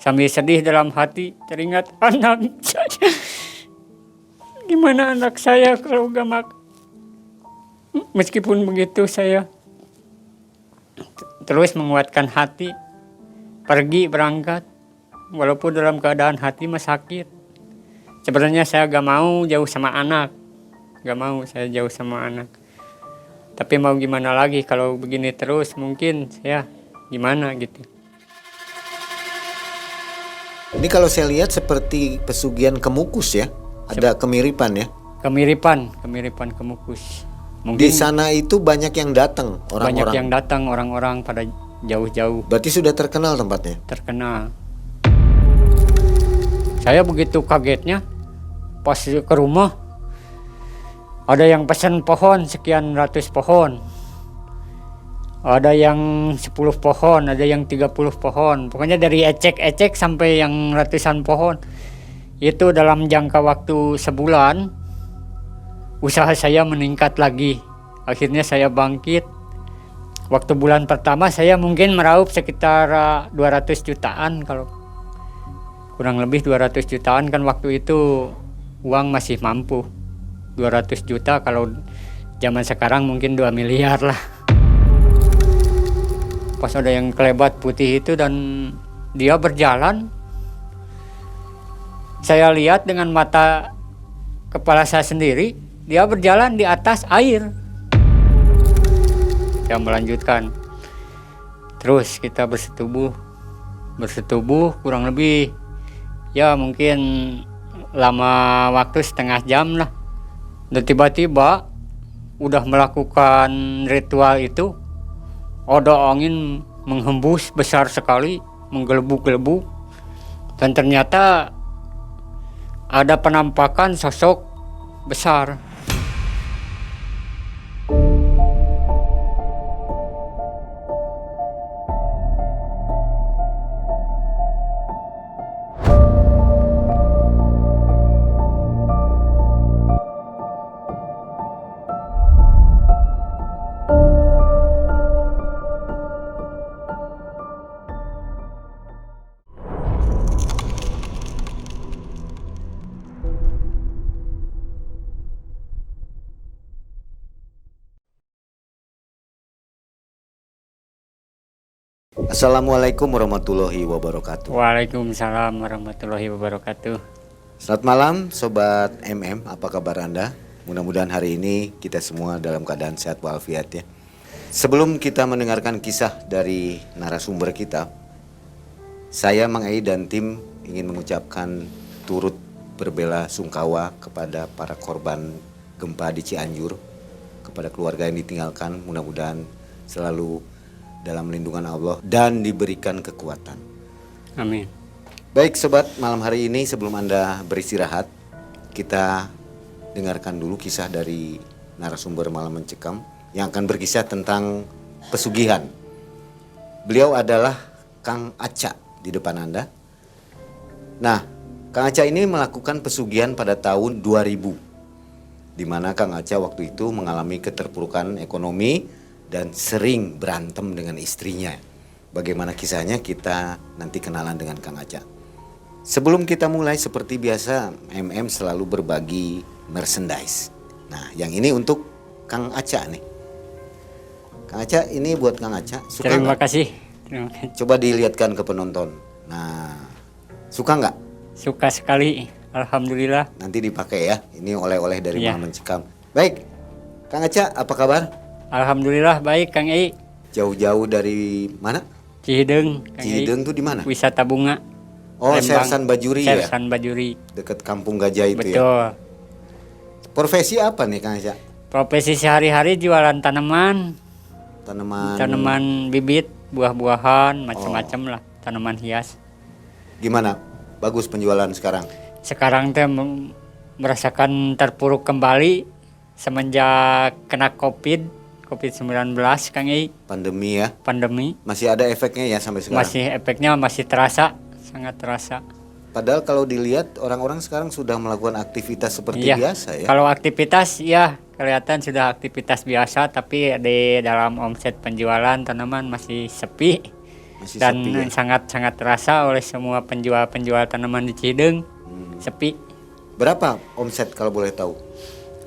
Sambil sedih dalam hati, teringat anak saya. Gimana anak saya kalau gak makan? Meskipun begitu saya terus menguatkan hati, pergi berangkat. Walaupun dalam keadaan hati masih sakit. Sebenarnya saya gak mau jauh sama anak. Gak mau saya jauh sama anak. Tapi mau gimana lagi kalau begini terus, mungkin saya gimana gitu. Ini kalau saya lihat seperti pesugihan Kemukus ya. Ada kemiripan ya. Kemiripan Kemukus. Mungkin Di sana itu banyak yang datang orang-orang. banyak yang datang orang-orang pada jauh-jauh. Berarti sudah terkenal tempatnya. Terkenal. Saya begitu kagetnya pas ke rumah ada yang pesan pohon sekian ratus pohon. Ada yang 10 pohon, ada yang 30 pohon. Pokoknya dari ecek-ecek sampai yang ratusan pohon. Itu dalam jangka waktu sebulan usaha saya meningkat lagi. Akhirnya saya bangkit. Waktu bulan pertama saya mungkin meraup sekitar 200 jutaan, kalau kurang lebih 200 jutaan kan waktu itu uang masih mampu. 200 juta kalau zaman sekarang mungkin 2 miliar lah. Pas ada yang kelebat putih itu dan dia berjalan, saya lihat dengan mata kepala saya sendiri, dia berjalan di atas air. Saya melanjutkan. Terus kita bersetubuh kurang lebih ya mungkin lama waktu setengah jam lah. Dan tiba-tiba udah melakukan ritual itu, ada angin menghembus besar sekali, menggelebuk-gelebuk, dan ternyata ada penampakan sosok besar. Assalamualaikum warahmatullahi wabarakatuh. Waalaikumsalam warahmatullahi wabarakatuh. Selamat malam Sobat MM, apa kabar Anda? Mudah-mudahan hari ini kita semua dalam keadaan sehat walafiat ya. Sebelum kita mendengarkan kisah dari narasumber kita, saya Mang Ei dan tim ingin mengucapkan turut berbela sungkawa kepada para korban gempa di Cianjur, kepada keluarga yang ditinggalkan, mudah-mudahan selalu dalam lindungan Allah dan diberikan kekuatan. Amin. Baik Sobat, malam hari ini sebelum Anda beristirahat, kita dengarkan dulu kisah dari narasumber Malam Mencekam yang akan berkisah tentang pesugihan. Beliau adalah Kang Aca di depan Anda. Nah, Kang Aca ini melakukan pesugihan pada tahun 2000, di mana Kang Aca waktu itu mengalami keterpurukan ekonomi dan sering berantem dengan istrinya. Bagaimana kisahnya kita nanti kenalan dengan Kang Aca. Sebelum kita mulai, seperti biasa MM selalu berbagi merchandise. Nah, yang ini untuk Kang Aca nih. Kang Aca, ini buat Kang Aca. Suka Terima nggak? kasih. Coba dilihatkan ke penonton. Nah, suka nggak? Suka sekali. Alhamdulillah. Nanti dipakai ya. Ini oleh-oleh dari Iya. Malam Mencekam. Baik, Kang Aca, apa kabar? Alhamdulillah baik Kang Ei. Jauh-jauh dari mana? Cihideung. Kang Ei. Cihideung tuh di mana? Wisata bunga. Oh, Lembang. Sersan Bajuri ya? Sersan Bajuri. Dekat Kampung Gajah itu ya? Betul. Profesi apa nih Kang Aca? Profesi sehari-hari jualan tanaman. Tanaman. Tanaman bibit, buah-buahan, macam-macam lah. Tanaman hias. Gimana? Bagus penjualan sekarang? Sekarang teh merasakan terpuruk kembali semenjak kena COVID-19 Kang Ei. Pandemi ya? Pandemi. Masih ada efeknya ya sampai sekarang? Efeknya masih terasa, sangat terasa. Padahal kalau dilihat orang-orang sekarang sudah melakukan aktivitas seperti Iya. biasa ya? Kalau aktivitas ya kelihatan sudah aktivitas biasa, tapi di dalam omset penjualan tanaman masih sepi. Masih Dan sepi ya? sangat-sangat terasa oleh semua penjual-penjual tanaman di Cideung. Sepi. Berapa omset kalau boleh tahu?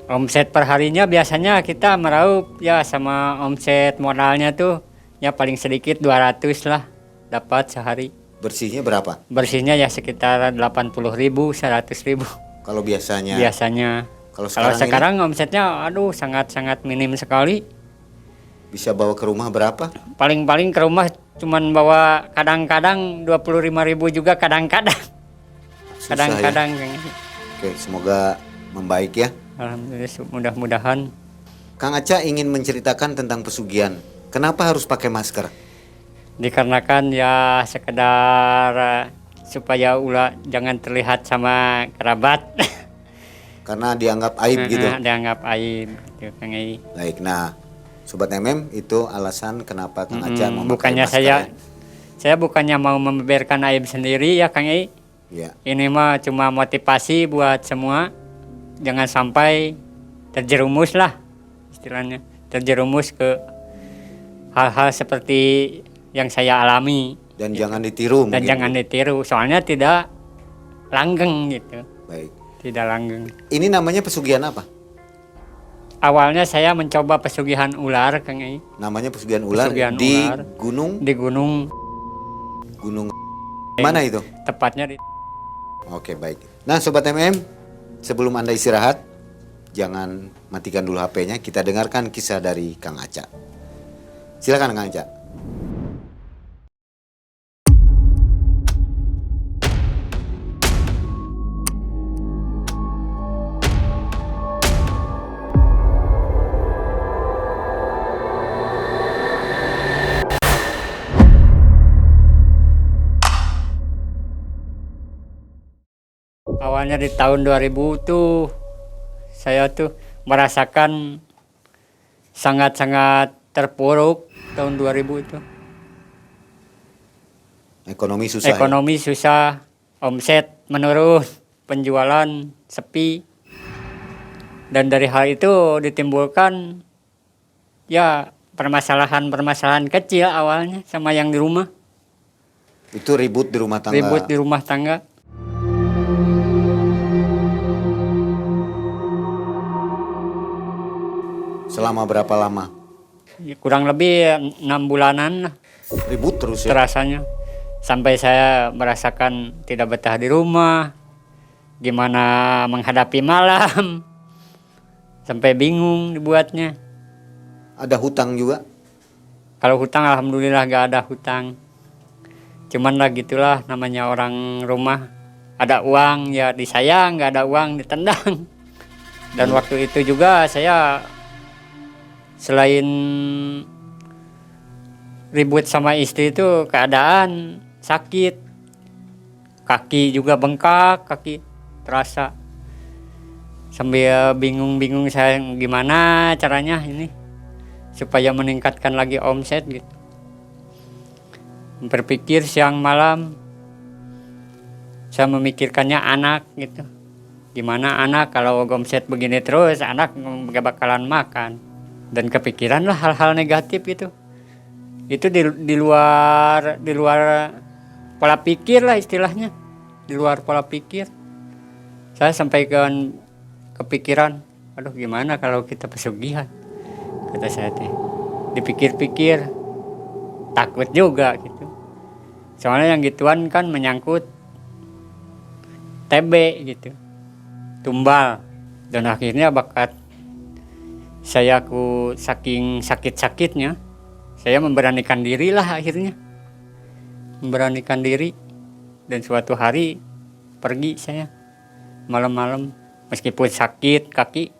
Omset perharinya biasanya kita meraup ya sama omset modalnya tuh ya paling sedikit 200 lah dapat sehari. Bersihnya berapa? Bersihnya ya sekitar 80.000, 100.000 Kalau biasanya? biasanya. Kalau Kalau sekarang sekarang omsetnya aduh sangat-sangat minim sekali. bisa bawa ke rumah berapa? Paling-paling ke rumah cuman bawa kadang-kadang 25.000 juga kadang-kadang. Susah Kadang-kadang. ya? Oke, semoga membaik ya. Alhamdulillah mudah-mudahan. Kang Aca ingin menceritakan tentang pesugihan. Kenapa harus pakai masker? Dikarenakan ya sekedar supaya ulah jangan terlihat sama kerabat. Karena dianggap aib gitu. Dianggap aib gitu Kang Ei. Baik, nah Sobat MM itu alasan kenapa Kang Aca memakai Bukannya masker. saya bukannya mau membeberkan aib sendiri ya Kang Ei. Ya. Ini mah cuma motivasi buat semua. Jangan sampai terjerumus lah istilahnya. Terjerumus ke hal-hal seperti yang saya alami. Dan jangan ditiru. Dan mungkin. jangan ditiru. Soalnya tidak langgeng gitu. Baik. Tidak langgeng. Ini namanya pesugihan apa? Awalnya saya mencoba pesugihan ular Kang Ei. Namanya pesugihan ular Pesugihan di ular. gunung. Di gunung. Mana itu? Tepatnya di Oke, baik. Nah, Sobat MM, sebelum Anda istirahat, jangan matikan dulu HP-nya. Kita dengarkan kisah dari Kang Aca. Silakan Kang Aca. awalnya di tahun 2000 tuh saya tuh merasakan sangat-sangat terpuruk tahun 2000 itu. Ekonomi susah. Ya? Ekonomi susah, omset menurun, penjualan sepi. Dan dari hal itu ditimbulkan ya permasalahan-permasalahan kecil awalnya sama yang di rumah. Itu ribut di rumah tangga. Ribut di rumah tangga. Selama berapa lama? Ya, kurang lebih 6 bulanan lah Ribut terus ya? terasanya. Sampai saya merasakan tidak betah di rumah. Gimana menghadapi malam. Sampai bingung dibuatnya. Ada hutang juga? Kalau hutang alhamdulillah gak ada hutang. Cuman lah gitulah namanya orang rumah. Ada uang ya disayang, gak ada uang ditendang. Dan waktu itu juga saya selain ribut sama istri itu keadaan sakit. Kaki juga bengkak, kaki terasa. Sambil bingung-bingung saya gimana caranya ini supaya meningkatkan lagi omset gitu. Berpikir siang malam saya memikirkannya anak gitu. Gimana anak kalau omset begini terus anak gak bakalan makan. Dan kepikiran lah hal-hal negatif itu. Itu di luar pola pikir lah istilahnya. Di luar pola pikir. Saya sampaikan kepikiran, aduh gimana kalau kita pesugihan, kata saya teh. Dipikir-pikir takut juga gitu. Soalnya yang gituan kan menyangkut TB gitu, tumbal. Dan akhirnya bakat saya saking sakit-sakitnya, saya memberanikan diri lah akhirnya. Memberanikan diri. Dan suatu hari pergi saya malam-malam. Meskipun sakit kaki,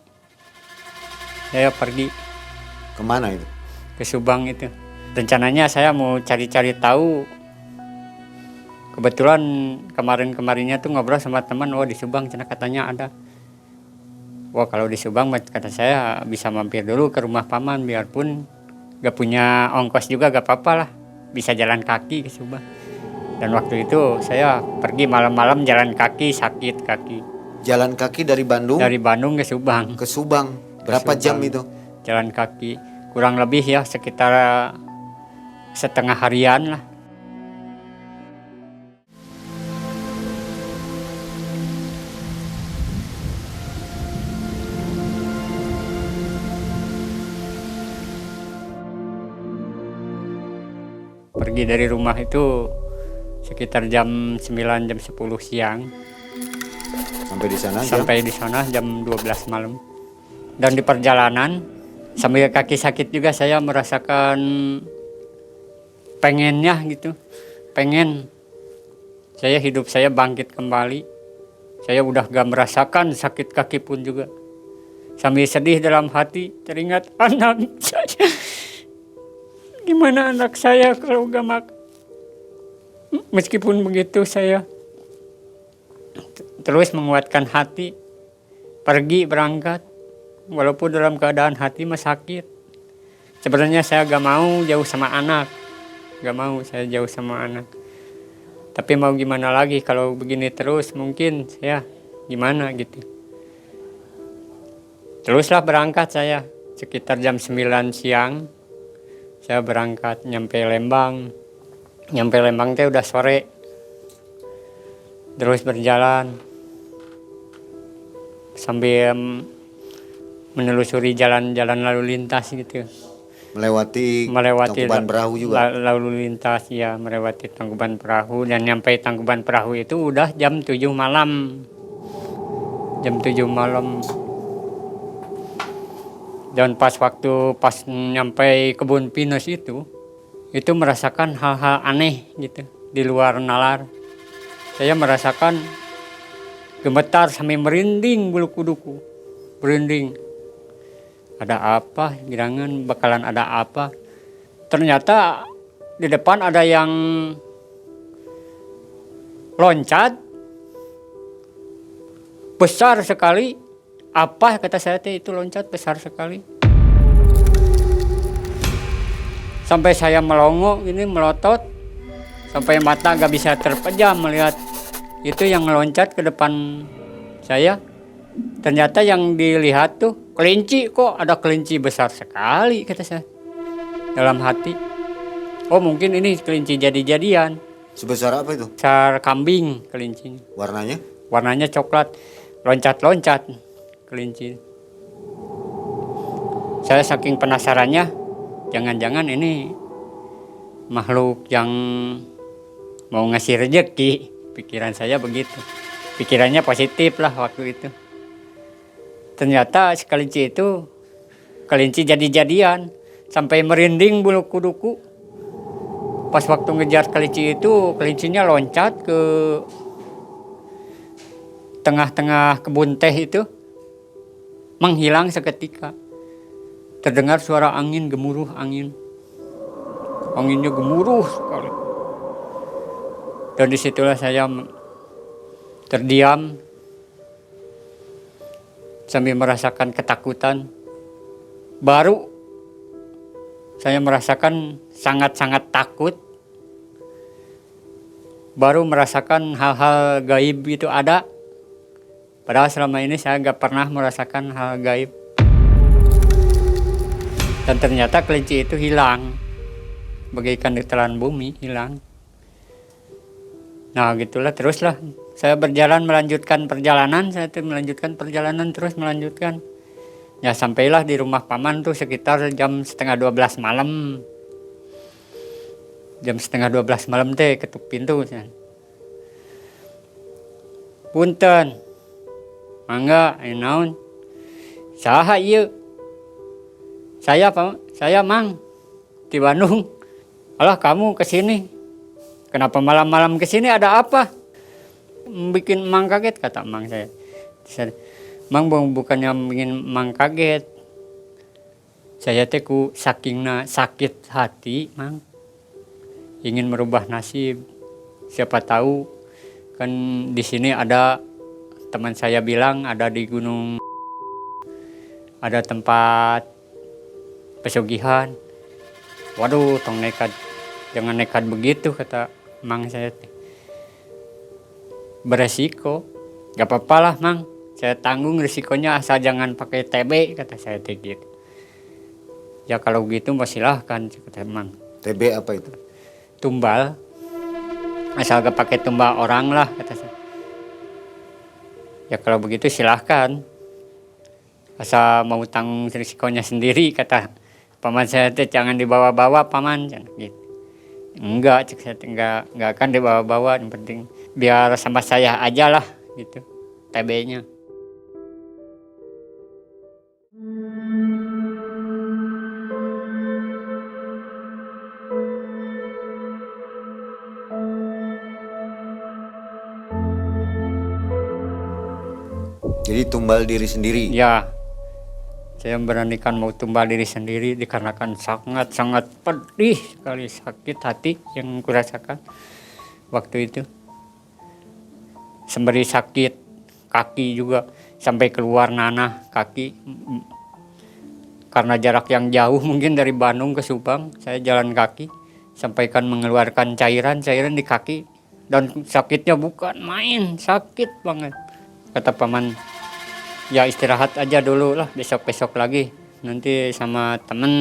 saya pergi. Kemana itu? Ke Subang itu. Rencananya saya mau cari-cari tahu. Kebetulan kemarin-kemarinnya tuh ngobrol sama teman, di Subang katanya ada. Wah kalau di Subang kata saya bisa mampir dulu ke rumah paman, biarpun gak punya ongkos juga gak apa-apa lah. Bisa jalan kaki ke Subang. Dan waktu itu saya pergi malam-malam jalan kaki, sakit kaki. Jalan kaki dari Bandung? Dari Bandung ke Subang. Ke Subang. Berapa jam itu? Jalan kaki. Kurang lebih ya sekitar setengah harian lah. pergi dari rumah itu sekitar jam 9 jam 10 siang. Sampai di sana Sampai di sana jam 12 malam. Dan di perjalanan sambil kaki sakit juga saya merasakan pengennya gitu. Pengen hidup saya bangkit kembali. Saya udah gak merasakan sakit kaki pun juga. Sambil sedih dalam hati teringat anak saya. Gimana anak saya kalau gak makan. Meskipun begitu saya terus menguatkan hati, pergi berangkat, walaupun dalam keadaan hati masih sakit. Sebenarnya saya gak mau jauh sama anak, gak mau saya jauh sama anak. Tapi mau gimana lagi kalau begini terus mungkin saya gimana gitu. Teruslah berangkat saya, sekitar jam 9 siang, saya berangkat nyampe Lembang. Nyampe Lembang teh udah sore. Terus berjalan sambil menelusuri jalan-jalan lalu lintas gitu. melewati Tangkuban Perahu juga. Lalu lintas ya, melewati Tangkuban Perahu dan nyampe Tangkuban Perahu itu udah jam 7 malam. Jam 7 malam. Dan pas nyampe kebun pinus itu merasakan hal-hal aneh gitu di luar nalar. Saya merasakan gemetar sampai merinding bulu kuduku, merinding. Ada apa? Girangan bakalan ada apa? Ternyata di depan ada yang loncat besar sekali. Apa kata saya itu loncat besar sekali. Sampai saya melongo ini melotot, sampai mata gak bisa terpejam melihat itu yang meloncat ke depan saya. Ternyata yang dilihat tuh kelinci, kok ada kelinci besar sekali kata saya dalam hati. Oh mungkin ini kelinci jadi-jadian. Sebesar apa itu? Besar kambing kelincinya. Warnanya? Warnanya coklat, loncat-loncat kelinci. Saya saking penasarannya, jangan-jangan ini makhluk yang mau ngasih rezeki. Pikiran saya begitu. Pikirannya positif lah waktu itu. Ternyata si kelinci itu kelinci jadi-jadian. Sampai merinding bulu kuduku. Pas waktu ngejar kelinci itu, kelincinya loncat ke tengah-tengah kebun teh itu. Menghilang seketika. Terdengar suara angin, gemuruh angin. Anginnya gemuruh sekali. Dan disitulah saya terdiam sambil merasakan ketakutan. Baru saya merasakan sangat-sangat takut. Baru merasakan hal-hal gaib itu ada. Padahal selama ini saya gak pernah merasakan hal gaib. Dan ternyata kelinci itu hilang. Bagaikan ditelan bumi, hilang. Nah gitulah, teruslah saya melanjutkan perjalanan. Terus melanjutkan. Ya sampailah di rumah paman tuh sekitar jam 11:30 malam. Jam 11:30 malam teh ketuk pintu. Punten, mangga, naon? Saha ieu? Saya Mang di Bandung. Alah kamu kesini. Kenapa malam-malam kesini, ada apa? Bikin Mang kaget, kata Mang saya. Mang bukannya bikin Mang kaget. Saya teh ku sakingna sakit hati, Mang. Ingin merubah nasib. Siapa tahu kan di sini ada teman saya bilang ada di gunung ada tempat pesugihan. Waduh, tong nekat. Jangan nekat begitu, kata Mang saya. Beresiko. Gak apa-apa lah Mang. Saya tanggung risikonya asal jangan pakai TB, kata saya gitu. Ya kalau gitu mau silahkan, kata Mang. TB apa itu? Tumbal. Asal gak pakai tumbal orang lah, kata saya. Ya kalau begitu silahkan. Asal mau tanggung risikonya sendiri, kata paman saya. Jangan dibawa-bawa paman, gitu. Enggak, cek saya enggak akan dibawa-bawa, yang penting biar sama saya aja lah gitu TB-nya. Jadi tumbal diri sendiri. Ya, saya memberanikan mau tumbal diri sendiri dikarenakan sangat-sangat pedih sekali, sakit hati yang kurasakan waktu itu. Sembari sakit kaki juga sampai keluar nanah kaki. Karena jarak yang jauh mungkin dari Bandung ke Subang, saya jalan kaki sampaikan mengeluarkan cairan di kaki, dan sakitnya bukan main, sakit banget. Kata paman, ya istirahat aja dulu lah, besok-besok lagi nanti sama temen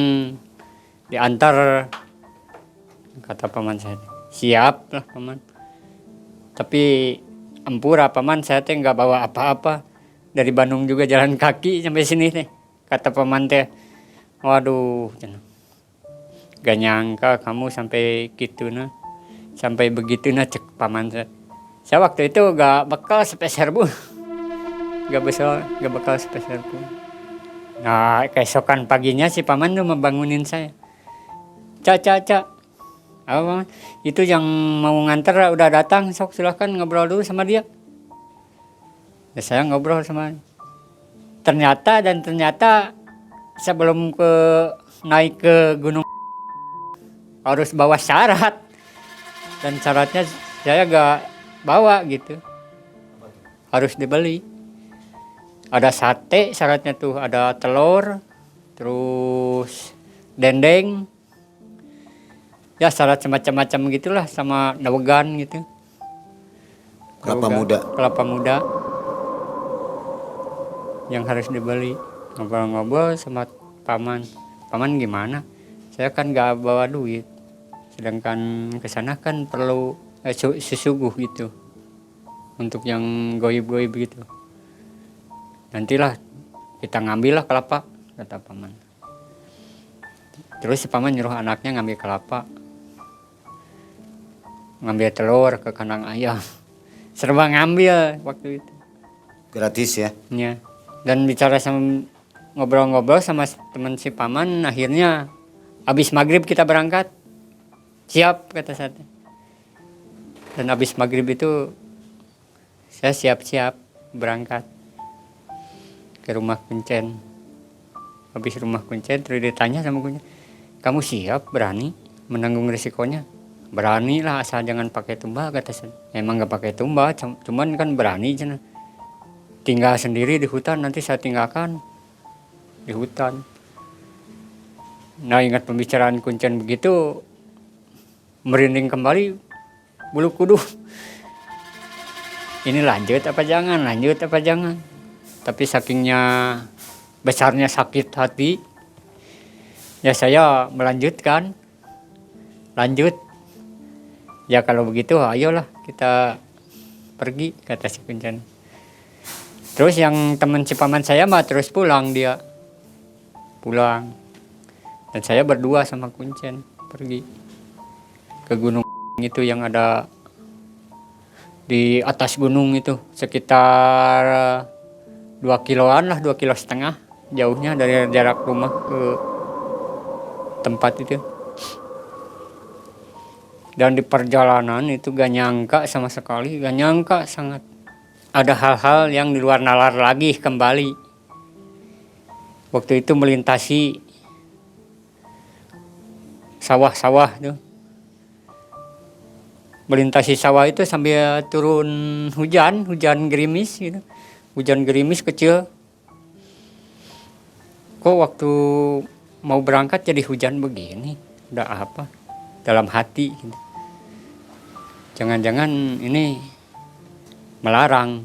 diantar, kata paman saya. Siap lah paman. Tapi ampura paman, saya teh nggak bawa apa-apa, dari Bandung juga jalan kaki sampai sini teh, kata paman teh. Waduh, gak nyangka kamu sampai gitu nah, sampai begitu nah, cek paman saya. Saya waktu itu gak bekal sepeser bu. Gak bakal spesial pun. Nah, keesokan paginya si paman tuh membangunin saya. Cak. Apa paman? Itu yang mau nganter udah datang, sok silahkan ngobrol dulu sama dia. Ya, saya ngobrol sama dia. Ternyata sebelum naik ke gunung harus bawa syarat. Dan syaratnya saya gak bawa gitu. Harus dibeli. Ada sate syaratnya tuh, ada telur, terus dendeng, ya syarat semacam-macam gitulah, sama dawegan gitu. Kelapa muda yang harus dibeli. Ngobrol-ngobrol sama paman gimana? Saya kan gak bawa duit, sedangkan kesana kan perlu sesuguh gitu untuk yang goib-goib gitu. Nantilah kita ngambil lah kelapa, kata paman. Terus si paman nyuruh anaknya ngambil kelapa, ngambil telur ke kandang ayam. Serba ngambil waktu itu. Gratis ya? Ya. Dan bicara sama, ngobrol-ngobrol sama teman si paman, akhirnya habis maghrib kita berangkat. Siap, kata saya. Dan habis maghrib itu saya siap-siap berangkat ke rumah Kuncen. Habis rumah Kuncen terus ditanya sama Kuncen, kamu siap, berani menanggung risikonya? Berani lah, asal jangan pakai tumbal, kata saya. Emang gak pakai tumbal, cuman kan berani cina. Tinggal sendiri di hutan, nanti saya tinggalkan di hutan. Nah, ingat pembicaraan Kuncen begitu, merinding kembali bulu kuduk. Ini lanjut apa jangan? Tapi sakingnya besarnya sakit hati, ya saya melanjutkan. Lanjut. Ya kalau begitu ayolah kita pergi, kata si Kuncen. Terus yang teman si paman saya mah terus pulang dia. Pulang. Dan saya berdua sama Kuncen pergi ke gunung itu yang ada di atas gunung itu, sekitar 2 kiloan lah, 2,5 kilo jauhnya dari jarak rumah ke tempat itu. Dan di perjalanan itu gak nyangka sama sekali, gak nyangka sangat. Ada hal-hal yang di luar nalar lagi kembali. Waktu itu melintasi sawah-sawah tuh. Melintasi sawah itu sambil turun hujan gerimis gitu. Hujan gerimis kecil. Kok waktu mau berangkat jadi hujan begini? Udah apa? Dalam hati gitu. Jangan-jangan ini melarang.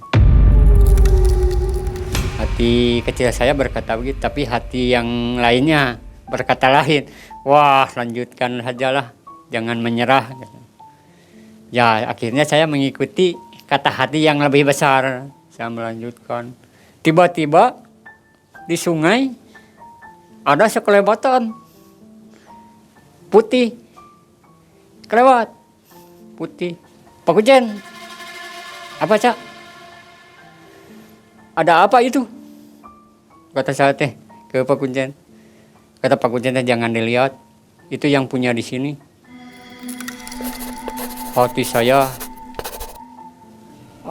Hati kecil saya berkata begitu, tapi hati yang lainnya berkata lain. Wah, lanjutkan sajalah, jangan menyerah. Ya, akhirnya saya mengikuti kata hati yang lebih besar. Saya melanjutkan. Tiba-tiba di sungai ada sekelebatan putih. kelewat putih. Pak Kuncen, apa Cak? Ada apa itu? Kata saya teh ke Pak Kuncen. Kata Pak Kuncen teh jangan dilihat, itu yang punya di sini. Hati saya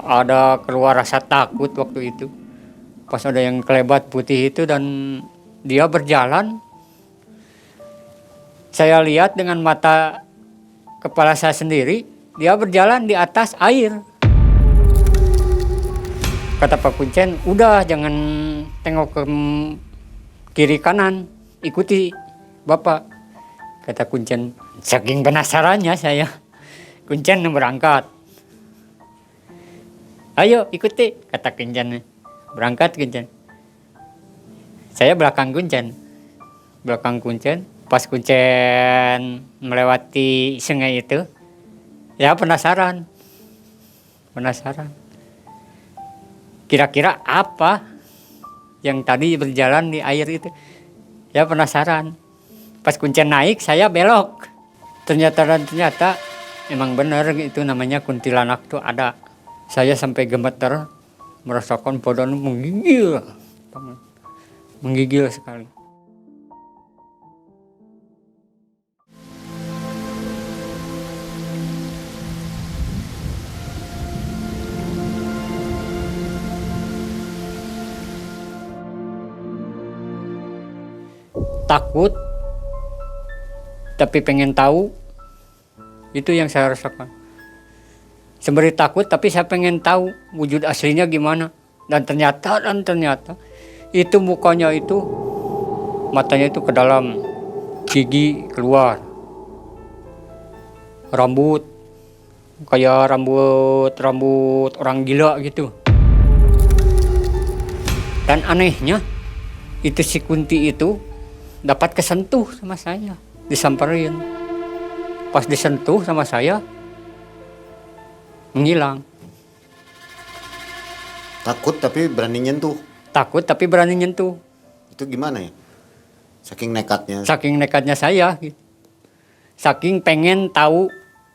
ada keluar rasa takut waktu itu. Pas ada yang kelebat putih itu dan dia berjalan. Saya lihat dengan mata kepala saya sendiri, dia berjalan di atas air. Kata Pak Kuncen, udah jangan tengok ke kiri kanan, ikuti Bapak. Kata Kuncen, saking penasarannya saya, Kuncen berangkat. Ayo ikuti, kata Kuncen. Berangkat Kuncen. Saya belakang Kuncen. Belakang Kuncen. Pas Kuncen melewati sungai itu, ya penasaran. Kira-kira apa yang tadi berjalan di air itu? Ya penasaran. Pas Kuncen naik, saya belok. Ternyata emang benar itu namanya kuntilanak tuh ada. Saya sampai gemeter, merasakan badan menggigil. Menggigil sekali. Takut, tapi pengen tahu, itu yang saya rasakan. Sembari takut, tapi saya pengen tahu wujud aslinya gimana. Dan ternyata itu mukanya itu, matanya itu ke dalam, gigi keluar, rambut kayak rambut orang gila gitu. Dan anehnya, itu si Kunti itu dapat kesentuh sama saya, disamperin. Pas disentuh sama saya, menghilang. Takut tapi berani nyentuh. Takut tapi berani nyentuh. Itu gimana ya? Saking nekatnya. Saking nekatnya saya, gitu. Saking pengen tahu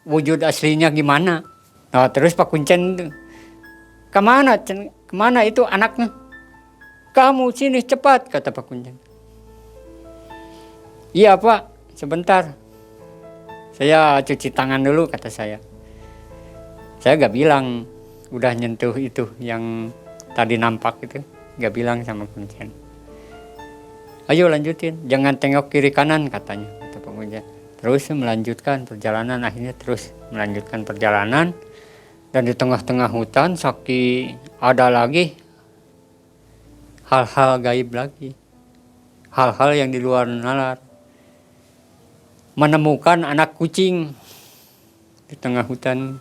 wujud aslinya gimana. Nah terus Pak Kuncen, kemana itu anaknya? Kamu sini cepat, kata Pak Kuncen. Iya Pak, sebentar. Saya cuci tangan dulu, kata saya. Saya gak bilang udah nyentuh itu yang tadi nampak itu. Gak bilang sama Kuncen. Ayo lanjutin, jangan tengok kiri kanan, katanya, kata Pak Kuncen. Terus melanjutkan perjalanan, akhirnya terus melanjutkan perjalanan. Dan di tengah-tengah hutan, ada lagi hal-hal gaib lagi. Hal-hal yang di luar nalar. Menemukan anak kucing di tengah hutan.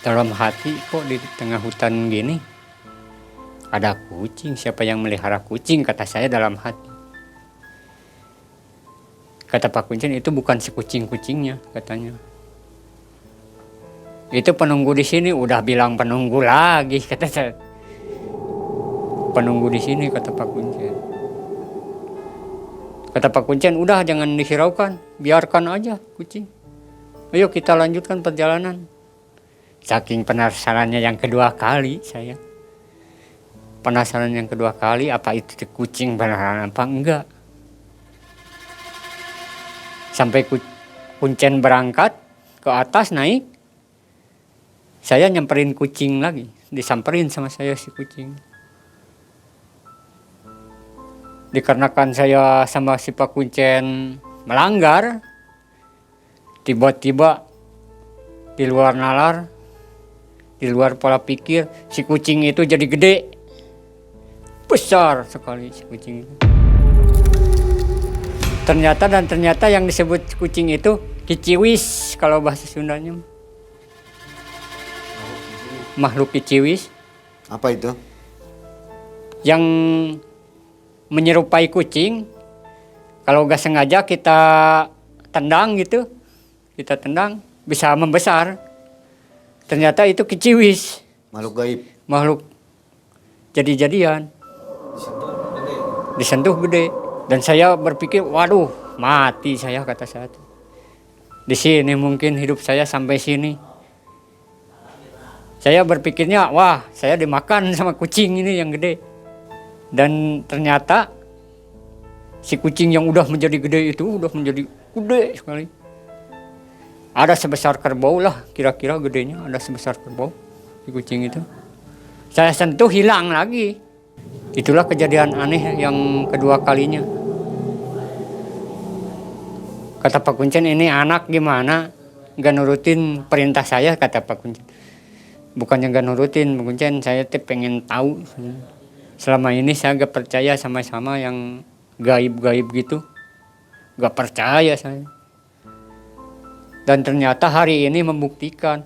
Dalam hati, kok di tengah hutan gini ada kucing, siapa yang melihara kucing, kata saya dalam hati. Kata Pak Kuncen, itu bukan si kucing-kucingnya, katanya. Itu penunggu di sini. Udah bilang penunggu lagi, kata saya. Penunggu di sini, kata Pak Kuncen. Kata Pak Kuncen, udah jangan dihiraukan, biarkan aja kucing. Ayo kita lanjutkan perjalanan. Saking penasarannya yang kedua kali saya. Penasaran yang kedua kali, apa itu kucing beneran apa enggak. Sampai Kuncen berangkat ke atas naik. Saya nyamperin kucing lagi. Disamperin sama saya si kucing. Dikarenakan saya sama si Pak Kuncen melanggar, tiba-tiba di luar nalar, di luar pola pikir, si kucing itu jadi gede. Besar sekali si kucing itu. Ternyata yang disebut kucing itu kiciwis kalau bahasa Sundanya. Makhluk kiciwis. Apa itu? Yang menyerupai kucing, kalau gak sengaja kita tendang gitu, bisa membesar. Ternyata itu kiciwis. Makhluk gaib. Makhluk jadi-jadian. Disentuh gede. Dan saya berpikir, waduh, mati saya, kata saya. Di sini mungkin hidup saya sampai sini. Saya berpikirnya, wah saya dimakan sama kucing ini yang gede. Dan ternyata si kucing yang udah menjadi gede itu udah menjadi gede sekali. Ada sebesar kerbau lah, kira-kira gedenya ada sebesar kerbau si kucing itu. Saya sentuh hilang lagi. Itulah kejadian aneh yang kedua kalinya. Kata Pak Kuncen, ini anak gimana? Gak nurutin perintah saya, kata Pak Kuncen. Bukannya gak nurutin, Pak Kuncen, saya pengen tahu. Selama ini saya gak percaya sama-sama yang gaib-gaib gitu. Gak percaya saya. Dan ternyata hari ini membuktikan.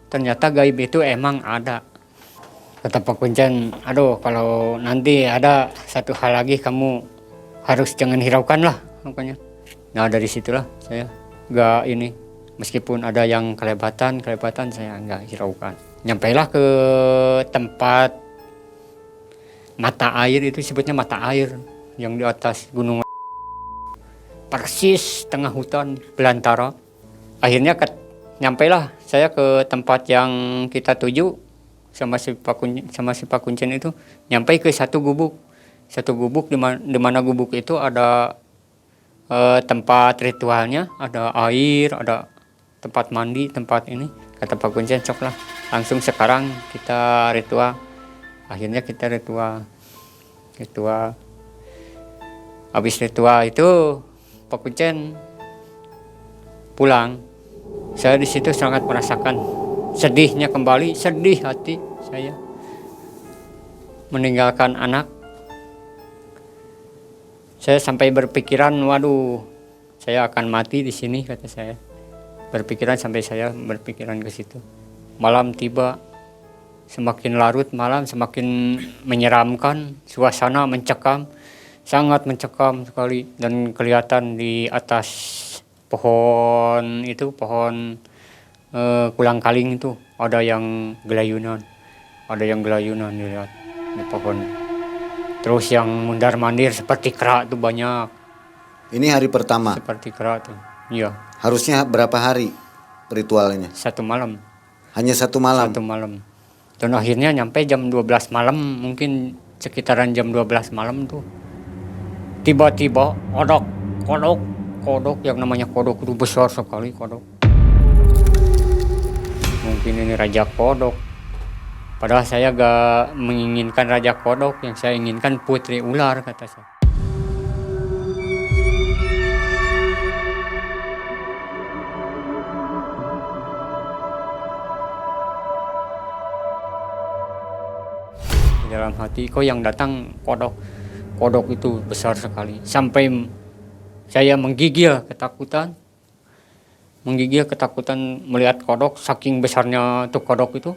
Ternyata gaib itu emang ada. Kata Pak Kuncen, aduh kalau nanti ada satu hal lagi kamu harus jangan hiraukan lah. Makanya. Nah dari situlah saya gak ini. Meskipun ada yang kelebatan saya gak hiraukan. Nyampailah ke tempat mata air, itu sebutnya mata air. Yang di atas gunung. Persis tengah hutan belantara. Akhirnya nyampailah saya ke tempat yang kita tuju sama si Pak Kuncen itu, nyampai ke satu gubuk di mana gubuk itu ada tempat ritualnya, ada air, ada tempat mandi, tempat ini. Kata Pak Kuncen, sok lah langsung sekarang kita ritual. Akhirnya kita ritual. Habis ritual itu Pak Kuncen pulang. Saya di situ sangat merasakan sedihnya kembali, sedih hati saya meninggalkan anak. Saya sampai berpikiran, waduh, saya akan mati di sini, kata saya. Saya berpikiran ke situ. Malam tiba, semakin larut malam, semakin menyeramkan, suasana mencekam, sangat mencekam sekali, dan kelihatan di atas pohon kulang-kaling itu ada yang gelayunan dilihat di pohon. Terus yang mundar-mandir seperti kera tuh banyak. Ini hari pertama. Seperti kera tuh. Iya. Harusnya berapa hari ritualnya? 1 malam. Hanya 1 malam. 1 malam. Dan akhirnya nyampe jam 12 malam, mungkin sekitaran jam 12 malam tuh. Tiba-tiba ada kodok yang namanya kodok itu besar sekali, kodok. Mungkin ini raja kodok. Padahal saya gak menginginkan raja kodok, yang saya inginkan putri ular, kata saya. Di dalam hati, kok yang datang kodok. Kodok itu besar sekali. Sampai saya menggigil ketakutan melihat kodok, saking besarnya tuh kodok itu,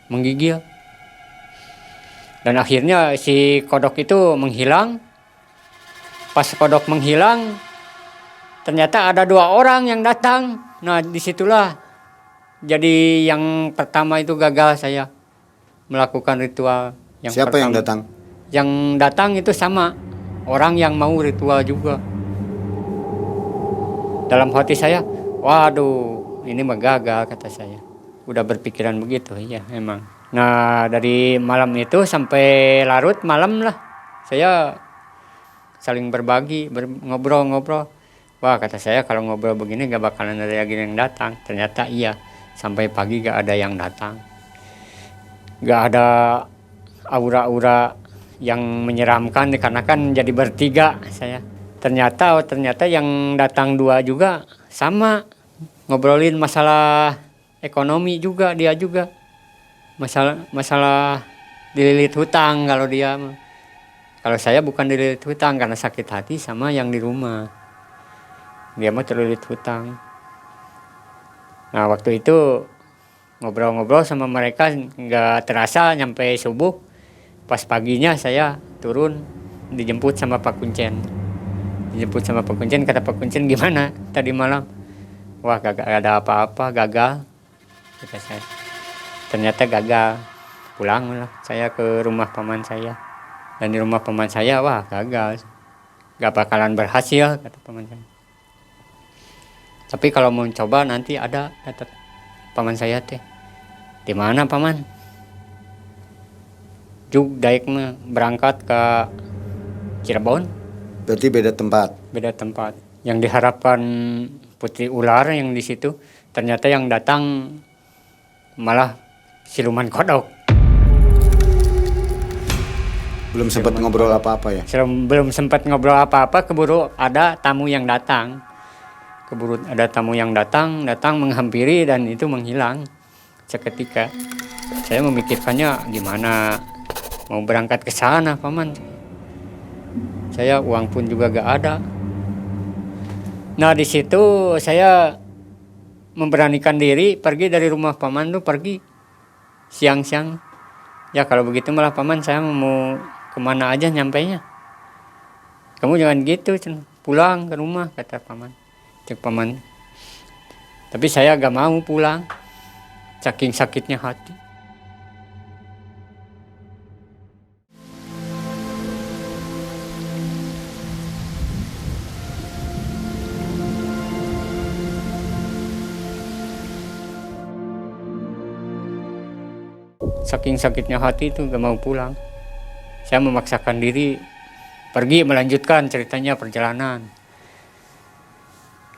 menggigil. Dan akhirnya si kodok itu menghilang. Pas kodok menghilang, ternyata ada 2 orang yang datang. Nah disitulah jadi yang pertama itu gagal saya melakukan ritual. Siapa yang datang? Yang datang itu sama orang yang mau ritual juga. Dalam hati saya, waduh, ini mah gagal, kata saya. Udah berpikiran begitu, iya emang. Nah dari malam itu sampai larut malam lah, saya saling berbagi, ngobrol-ngobrol. Wah, kata saya, kalau ngobrol begini gak bakalan ada lagi yang datang. Ternyata iya, sampai pagi gak ada yang datang. Gak ada aura-aura yang menyeramkan, dikarenakan jadi bertiga saya. Ternyata yang datang 2 juga sama, ngobrolin masalah ekonomi juga, dia juga masalah dililit hutang. Kalau dia, kalau saya bukan dililit hutang karena sakit hati sama yang di rumah, dia mah terlilit hutang. Nah waktu itu ngobrol-ngobrol sama mereka nggak terasa nyampe subuh. Pas paginya saya turun, dijemput sama Pak Kuncen. Kata Pak Kuncen, gimana tadi malam? Wah, gak ada apa-apa, gagal, kata saya. Ternyata gagal. Pulang lah saya ke rumah paman saya. Dan di rumah paman saya, wah gagal, gak bakalan berhasil, kata paman saya. Tapi kalau mau coba nanti ada kata paman saya teh. Di mana paman? Juk daik mah berangkat ke Cirebon, Berarti beda tempat. beda tempat. Yang diharapkan putri ular yang di situ, ternyata yang datang malah siluman kodok. Belum sempat ngobrol apa-apa ya? Belum sempat ngobrol apa-apa, keburu ada tamu yang datang. Datang menghampiri dan itu menghilang seketika. Saya memikirkannya gimana mau berangkat ke sana, paman. Saya uang pun juga gak ada. Nah di situ saya memberanikan diri pergi dari rumah paman tuh, pergi siang-siang. Ya kalau begitu malah paman, saya mau kemana aja nyampainya. Kamu jangan gitu, pulang ke rumah, kata paman. Cek paman. Tapi saya gak mau pulang, saking sakitnya hati. Saking sakitnya hati itu gak mau pulang. Saya memaksakan diri pergi melanjutkan ceritanya perjalanan.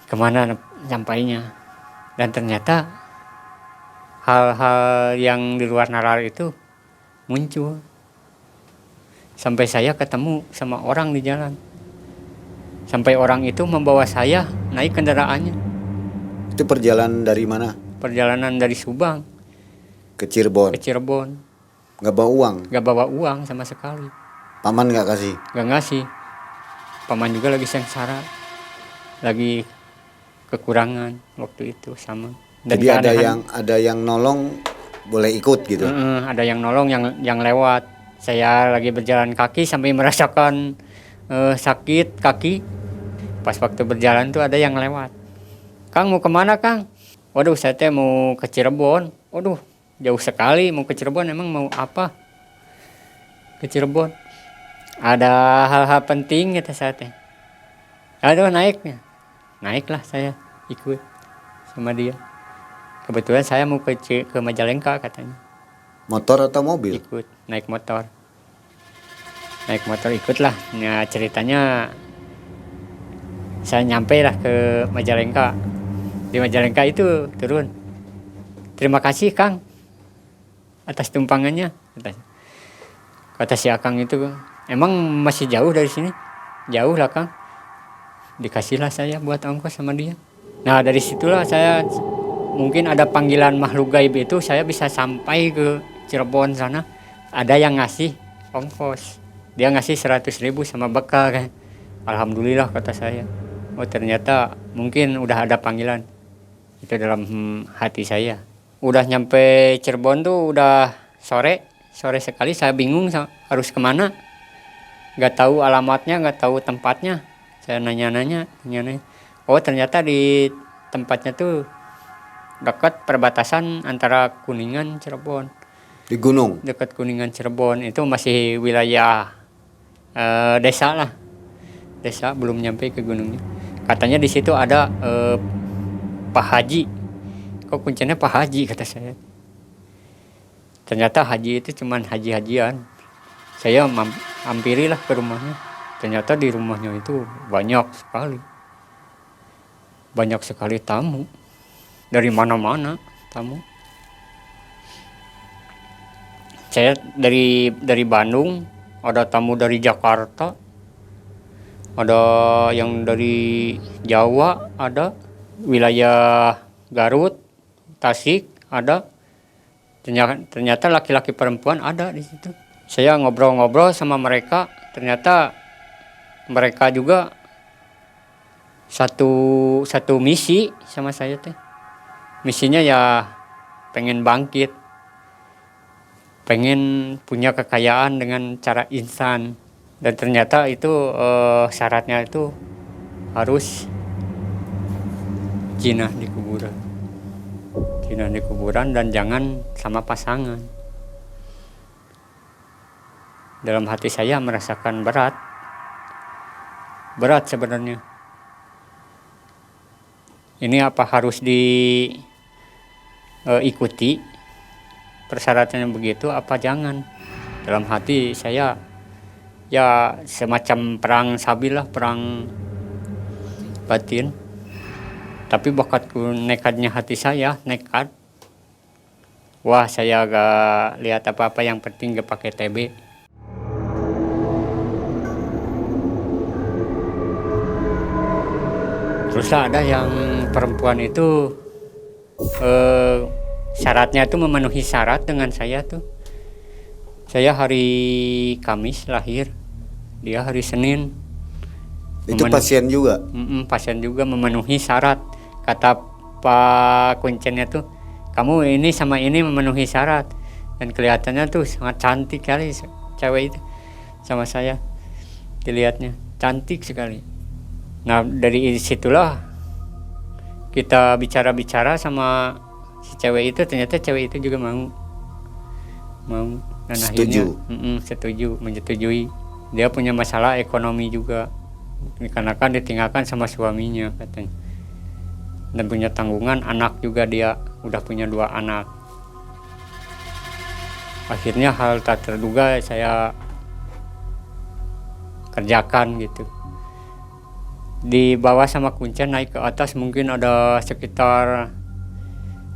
Kemana sampainya. Dan ternyata hal-hal yang di luar nalar itu muncul. Sampai saya ketemu sama orang di jalan. Sampai orang itu membawa saya naik kendaraannya. Itu perjalanan dari mana? Perjalanan dari Subang Ke Cirebon. ke Cirebon. Nggak bawa uang. Gak bawa uang sama sekali. Paman nggak kasih. Gak ngasih. Paman juga lagi sengsara. Lagi kekurangan waktu itu sama. Dan Jadi ada yang nolong, boleh ikut gitu. Ada yang nolong, yang lewat. Saya lagi berjalan kaki sampai merasakan sakit kaki. Pas waktu berjalan tuh ada yang lewat. Kang mau kemana Kang? Waduh saya teh mau ke Cirebon. Waduh jauh sekali mau ke Cirebon, emang mau apa? Ke Cirebon. Ada hal-hal penting kata saya teh. Aduh naiknya. Naiklah saya ikut sama dia. Kebetulan saya mau ke Majalengka katanya. Motor atau mobil? Ikut naik motor ikutlah. Nah ceritanya saya nyampe lah ke Majalengka. Di Majalengka itu turun, terima kasih Kang atas tumpangannya, kata si Akang itu. Emang masih jauh dari sini? Jauh lah Kang. Dikasihlah saya buat ongkos sama dia. Nah dari situlah saya mungkin ada panggilan makhluk gaib itu, saya bisa sampai ke Cirebon sana. Ada yang ngasih ongkos. Dia ngasih 100.000 sama bekal kan. Alhamdulillah kata saya. Oh ternyata mungkin udah ada panggilan. Itu dalam hati saya. Udah nyampe Cirebon tuh udah sore sekali. Saya bingung harus kemana. Gak tahu alamatnya, gak tahu tempatnya. Saya nanya-nanya. Oh ternyata di tempatnya tuh dekat perbatasan antara Kuningan Cirebon. Di gunung. Dekat Kuningan Cirebon itu masih wilayah desa lah. Desa, belum nyampe ke gunungnya. Katanya di situ ada Pak Haji. Kok kuncinya Pak Haji kata saya. Ternyata haji itu cuman haji-hajian. Saya hampirilah ke rumahnya. Ternyata di rumahnya itu banyak sekali tamu. Dari mana-mana tamu. Saya dari Bandung, ada tamu dari Jakarta, ada yang dari Jawa, ada wilayah Garut, Tasik, ada. Ternyata laki-laki perempuan ada di situ. Saya ngobrol-ngobrol sama mereka, ternyata mereka juga satu misi sama saya teh. Misinya ya pengen bangkit. Pengen punya kekayaan dengan cara instan. Dan ternyata itu syaratnya itu harus jinah di kuburan. Jinah di kuburan dan jangan sama pasangan. Dalam hati saya merasakan berat. Berat sebenarnya. ini apa harus diikuti persyaratannya begitu apa jangan. Dalam hati saya ya semacam perang sabil lah, perang batin. Tapi bakatku nekatnya hati saya, nekat. Wah, saya gak lihat apa-apa, yang penting gak pakai TB. Terus ada yang perempuan itu syaratnya tuh memenuhi syarat dengan saya tuh. Saya hari Kamis lahir, dia hari Senin. Itu pasien juga? Pasien juga memenuhi syarat. Kata Pak Kuncennya tuh, kamu ini sama ini memenuhi syarat. Dan kelihatannya tuh sangat cantik kali cewek itu sama saya. Dilihatnya cantik sekali. Nah dari situlah kita bicara-bicara sama si cewek itu, ternyata cewek itu juga mau dan setuju. Akhirnya setuju, menyetujui. Dia punya masalah ekonomi juga, dikarenakan ditinggalkan sama suaminya katanya, dan punya tanggungan anak juga, dia udah punya 2 anak. Akhirnya hal tak terduga saya kerjakan gitu. Di bawah sama Kuncen, naik ke atas mungkin ada sekitar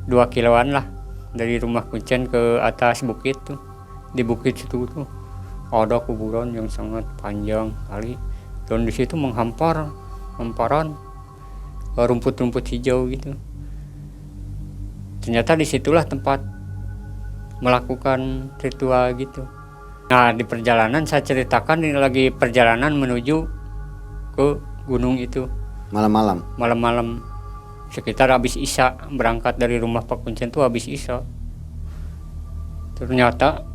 2 kiloan lah dari rumah Kuncen ke atas bukit tuh. Di bukit situ tuh ada kuburan yang sangat panjang kali, dan di situ hamparan rumput-rumput hijau gitu. Ternyata disitulah tempat melakukan ritual gitu. Nah di perjalanan saya ceritakan, ini lagi perjalanan menuju ke gunung itu malam-malam sekitar habis Isya, berangkat dari rumah Pak Kuncen tuh habis Isya. Ternyata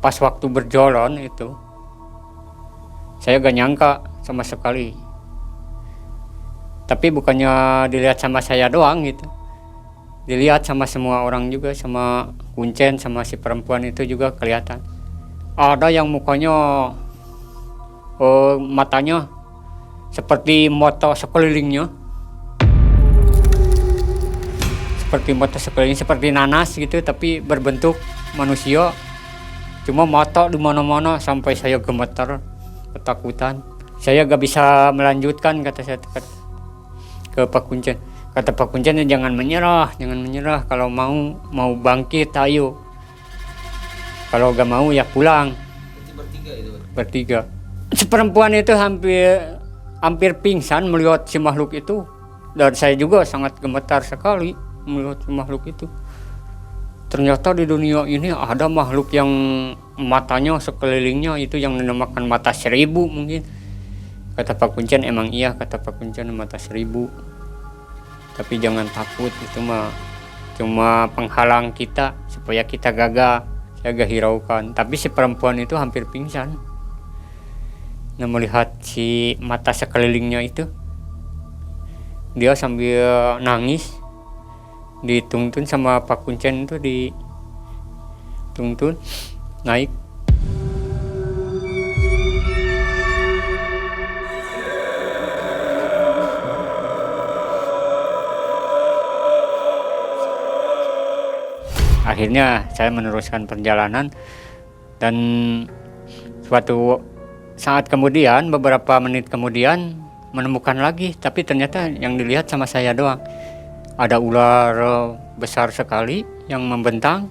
pas waktu berjalan itu saya gak nyangka sama sekali, tapi bukannya dilihat sama saya doang gitu, dilihat sama semua orang juga, sama Kuncen, sama si perempuan itu juga kelihatan. Ada yang mukanya matanya seperti mata sekelilingnya, seperti nanas gitu, tapi berbentuk manusia. Cuma mata di mana-mana sampai saya gemetar, ketakutan. Saya gak bisa melanjutkan, kata saya ke Pak Kuncen. Kata Pak Kuncen, jangan menyerah. Kalau mau bangkit, ayo. Kalau gak mau ya pulang. Bertiga. Si perempuan itu hampir pingsan melihat si makhluk itu, dan saya juga sangat gemetar sekali melihat si makhluk itu. Ternyata di dunia ini ada makhluk yang matanya sekelilingnya itu yang dinamakan mata 1000 mungkin. Kata Pak Kuncen, emang iya, kata Pak Kuncen, mata 1000. Tapi jangan takut, itu mah cuma penghalang kita supaya kita gagal. Saya gak hiraukan. Tapi si perempuan itu hampir pingsan. Nah melihat si mata sekelilingnya itu, dia sambil nangis, dituntun sama Pak Kuncen itu, dituntun naik. Akhirnya saya meneruskan perjalanan, dan suatu saat kemudian, beberapa menit kemudian menemukan lagi, tapi ternyata yang dilihat sama saya doang. Ada ular besar sekali yang membentang,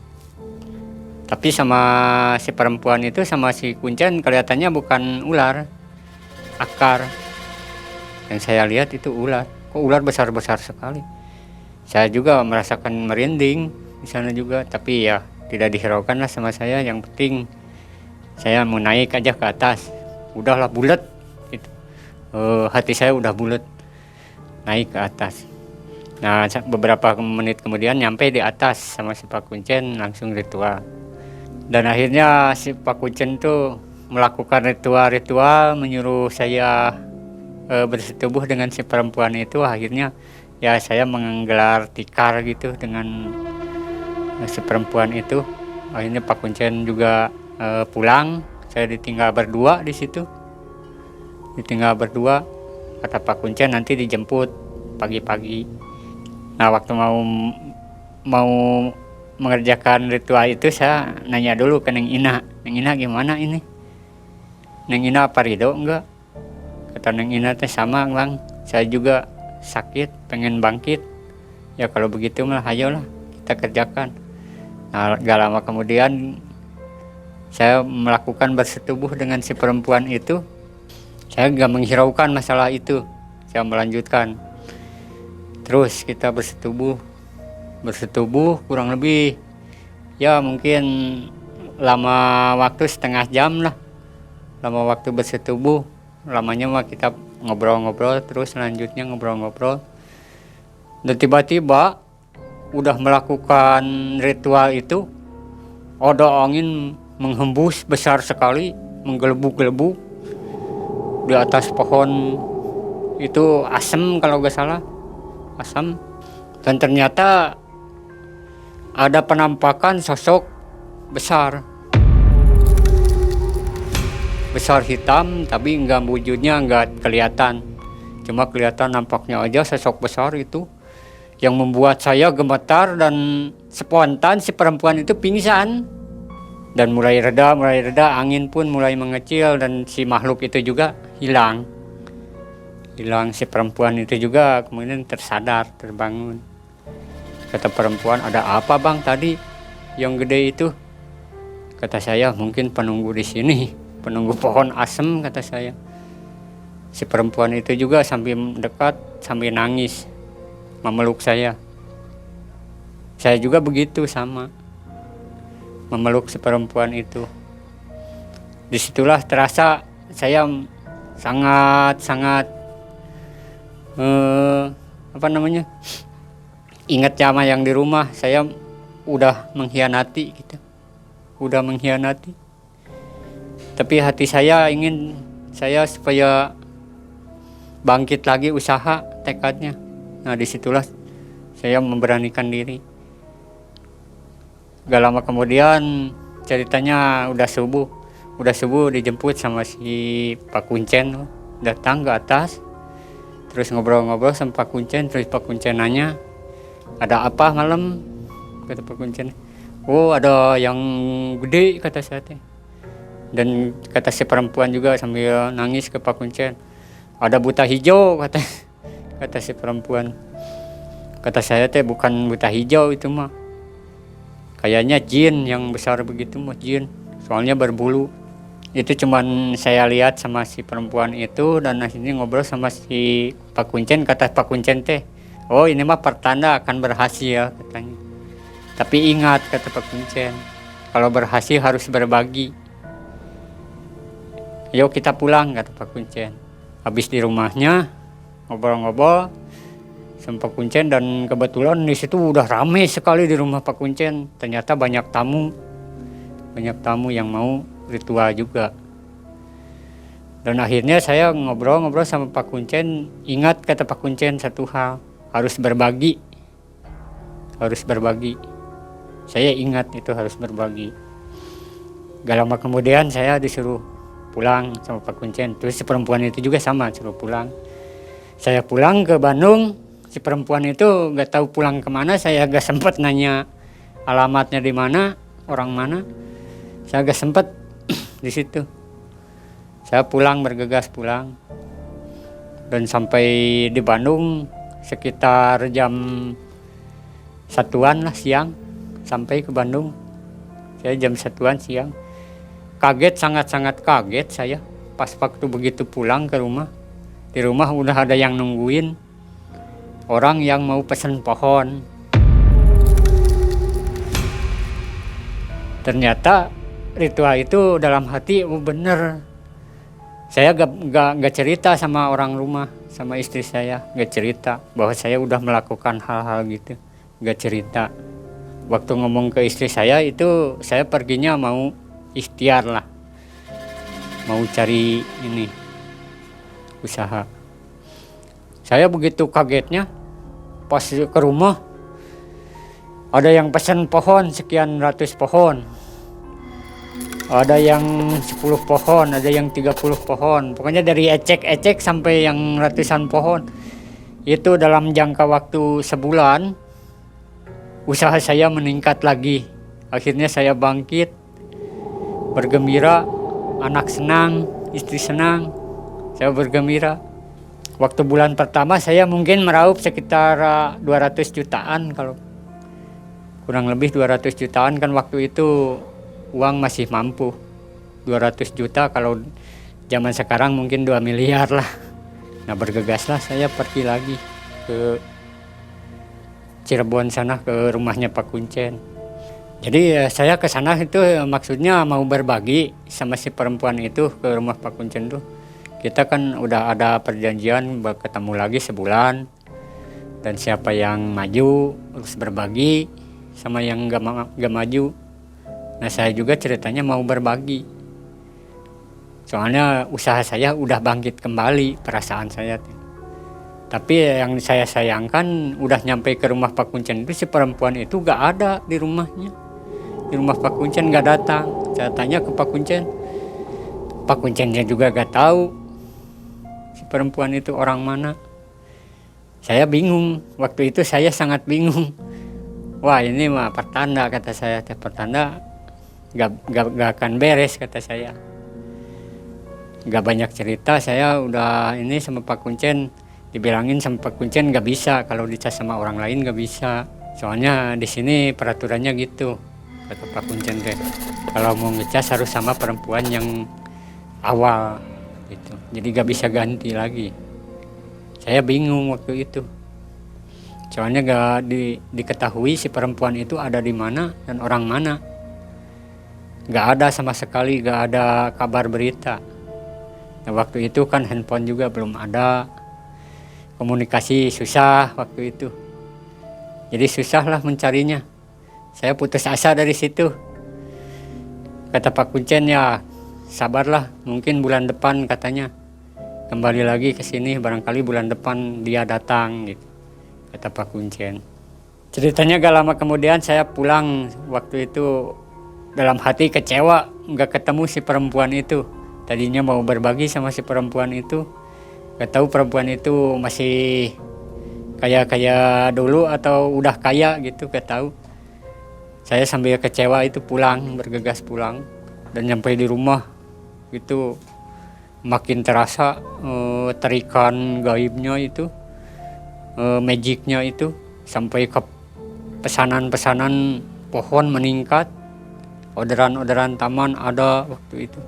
tapi sama si perempuan itu, sama si Kuncen, kelihatannya bukan ular, akar. Yang saya lihat itu ular. Kok ular besar-besar sekali. Saya juga merasakan merinding di sana juga, tapi ya tidak dihiraukan lah sama saya. Yang penting saya mau naik aja ke atas. Udahlah bulat gitu. Hati saya udah bulat, naik ke atas. Nah beberapa menit kemudian nyampe di atas sama si Pak Kuncen, langsung ritual. Dan akhirnya si Pak Kuncen tuh melakukan ritual, menyuruh saya bersetubuh dengan si perempuan itu. Akhirnya ya saya menggelar tikar gitu dengan si perempuan itu. Akhirnya Pak Kuncen juga pulang, saya ditinggal berdua di situ. Kata Pak Kuncen nanti dijemput pagi-pagi. Nah waktu mau mengerjakan ritual itu saya nanya dulu ke Neng Ina. Neng Ina gimana ini? Neng Ina apa ridho enggak? Kata Neng Ina teh sama bang, saya juga sakit pengen bangkit. Ya kalau begitu malah ayolah kita kerjakan. Nah gak lama kemudian saya melakukan bersetubuh dengan si perempuan itu. Saya gak menghiraukan masalah itu, saya melanjutkan. Terus kita bersetubuh kurang lebih ya mungkin lama waktu setengah jam lah. Lama waktu bersetubuh, lamanya mah kita ngobrol-ngobrol terus selanjutnya ngobrol-ngobrol. Dan tiba-tiba udah melakukan ritual itu, ada angin menghembus besar sekali, menggelebuk-gelebuk di atas pohon itu asem kalau gak salah, asam. Dan ternyata ada penampakan sosok besar hitam, tapi enggak wujudnya enggak kelihatan, cuma kelihatan nampaknya aja sosok besar itu yang membuat saya gemetar dan spontan si perempuan itu pingsan dan mulai reda angin pun mulai mengecil dan si makhluk itu juga hilang. Si perempuan itu juga kemudian tersadar, terbangun. Kata perempuan, ada apa bang tadi yang gede itu? Kata saya, mungkin penunggu di sini, penunggu pohon asem, kata saya. Si perempuan itu juga sambil dekat, sambil nangis, memeluk saya. Saya juga begitu sama, memeluk si perempuan itu. Disitulah terasa saya sangat ingat sama yang di rumah. Saya udah mengkhianati gitu. Tapi hati saya ingin saya supaya bangkit lagi usaha tekadnya. Nah disitulah saya memberanikan diri. Gak lama kemudian ceritanya udah subuh dijemput sama si Pak Kuncen, datang ke atas. Terus ngobrol-ngobrol sama Pak Kuncen. Terus Pak Kuncen nanya, ada apa malam? Kata Pak Kuncen. Oh ada yang gede, kata saya teh. Dan kata si perempuan juga sambil nangis ke Pak Kuncen, ada buta hijau, kata si perempuan. Kata saya teh bukan buta hijau itu mah, kayaknya jin yang besar begitu mah, jin. Soalnya berbulu. Itu cuman saya lihat sama si perempuan itu dan akhirnya ngobrol sama si Pak Kuncen. Kata Pak Kuncen teh, oh ini mah pertanda akan berhasil, katanya. Tapi ingat, kata Pak Kuncen, kalau berhasil harus berbagi. Yuk kita pulang, kata Pak Kuncen. Habis di rumahnya ngobrol-ngobrol sama Pak Kuncen dan kebetulan di situ udah ramai sekali di rumah Pak Kuncen. Ternyata banyak tamu yang mau ritual juga. Dan akhirnya saya ngobrol-ngobrol sama Pak Kuncen. Ingat, kata Pak Kuncen, satu hal, harus berbagi. Saya ingat itu harus berbagi. Gak lama kemudian saya disuruh pulang sama Pak Kuncen. Terus si perempuan itu juga sama, suruh pulang. Saya pulang ke Bandung. Si perempuan itu gak tahu pulang kemana. Saya gak sempat nanya alamatnya di mana, orang mana. Saya gak sempat di situ. Saya bergegas pulang. Dan sampai di Bandung sekitar jam 1-an lah siang. Sampai ke Bandung saya jam 1-an siang. Kaget, sangat kaget saya pas waktu begitu pulang ke rumah. Di rumah udah ada yang nungguin, orang yang mau pesen pohon. Ternyata ritual itu dalam hati, oh bener. Saya gak cerita sama orang rumah, sama istri saya, gak cerita bahwa saya udah melakukan hal-hal gitu, gak cerita. Waktu ngomong ke istri saya itu, saya perginya mau ikhtiar lah, mau cari ini usaha. Saya begitu kagetnya pas ke rumah ada yang pesan pohon sekian ratus pohon, ada yang 10 pohon, ada yang 30 pohon, pokoknya dari ecek-ecek sampai yang ratusan pohon. Itu dalam jangka waktu sebulan, usaha saya meningkat lagi. Akhirnya saya bangkit, bergembira, anak senang, istri senang, saya bergembira. Waktu bulan pertama saya mungkin meraup sekitar 200 jutaan, kalau kurang lebih 200 jutaan kan waktu itu uang masih mampu. 200 juta kalau zaman sekarang mungkin 2 miliar lah. Nah, bergegaslah saya pergi lagi ke Cirebon sana, ke rumahnya Pak Kuncen. Jadi saya ke sana itu maksudnya mau berbagi sama si perempuan itu ke rumah Pak Kuncen tuh. Kita kan udah ada perjanjian ketemu lagi sebulan, dan siapa yang maju harus berbagi sama yang gak maju. Nah, saya juga ceritanya mau berbagi. Soalnya usaha saya udah bangkit kembali, perasaan saya. Tapi yang saya sayangkan udah nyampe ke rumah Pak Kuncen itu si perempuan itu gak ada di rumahnya. Di rumah Pak Kuncen gak datang. Saya tanya ke Pak Kuncen. Pak Kuncennya juga gak tahu si perempuan itu orang mana. Saya bingung. Waktu itu saya sangat bingung. Wah, ini mah pertanda, kata saya. Pertanda gak akan beres, kata saya. Gak banyak cerita, saya udah ini sama Pak Kuncen, dibilangin sama Pak Kuncen gak bisa, kalau dicas sama orang lain gak bisa. Soalnya di sini peraturannya gitu, kata Pak Kuncen deh. Kalau mau ngecas harus sama perempuan yang awal gitu. Jadi gak bisa ganti lagi. Saya bingung waktu itu. Soalnya gak diketahui si perempuan itu ada di mana dan orang mana. Gak ada sama sekali, gak ada kabar berita. Nah, waktu itu kan handphone juga belum ada, komunikasi susah waktu itu. Jadi susah lah mencarinya. Saya putus asa dari situ. Kata Pak Kuncen, ya sabarlah, mungkin bulan depan katanya kembali lagi ke sini, barangkali bulan depan dia datang gitu, kata Pak Kuncen. Ceritanya gak lama kemudian saya pulang. Waktu itu dalam hati kecewa, gak ketemu si perempuan itu. Tadinya mau berbagi sama si perempuan itu, gak tahu perempuan itu masih kayak dulu atau udah kaya gitu, gak tahu. Saya sambil kecewa itu pulang, bergegas pulang, dan nyampe di rumah itu makin terasa terikan gaibnya itu, magicnya itu, sampai ke pesanan-pesanan pohon meningkat, orderan-orderan taman ada waktu itu.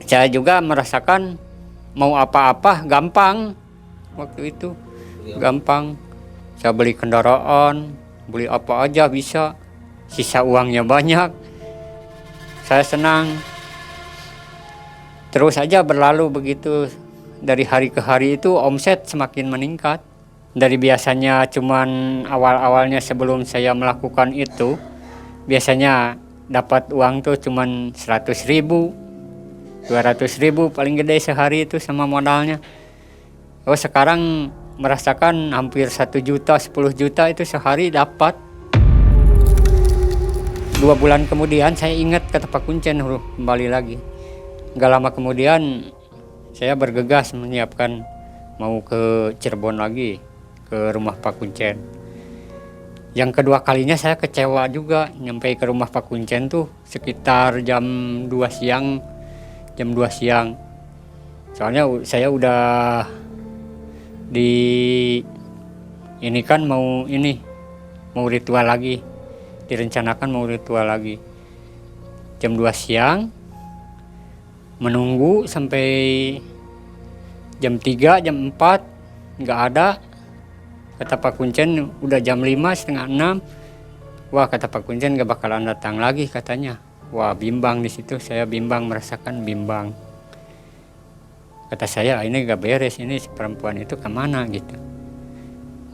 Saya juga merasakan mau apa-apa gampang waktu itu, gampang. Saya beli kendaraan, beli apa aja bisa, sisa uangnya banyak. Saya senang. Terus aja berlalu begitu, dari hari ke hari itu omset semakin meningkat. Dari biasanya cuman awal-awalnya sebelum saya melakukan itu, biasanya dapat uang tuh cuman 100.000. 200.000 paling gede sehari itu sama modalnya. Oh, sekarang merasakan hampir 1 juta, 10 juta itu sehari dapat. 2 bulan kemudian saya ingat kata Pak Kuncen kembali lagi. Gak lama kemudian saya bergegas menyiapkan mau ke Cirebon lagi, ke rumah Pak Kuncen. Yang kedua kalinya saya kecewa juga, nyampe ke rumah Pak Kuncen tuh sekitar jam 2 siang. Soalnya saya udah ini kan mau ritual lagi, direncanakan mau ritual lagi. Jam 2 siang menunggu sampai jam 3, jam 4 nggak ada. Kata Pak Kuncen udah jam 5, setengah 6. Wah, kata Pak Kuncen nggak bakalan datang lagi katanya. Wah, bimbang di situ, saya bimbang, merasakan bimbang. Kata saya, ini gak beres, ini perempuan itu kemana gitu.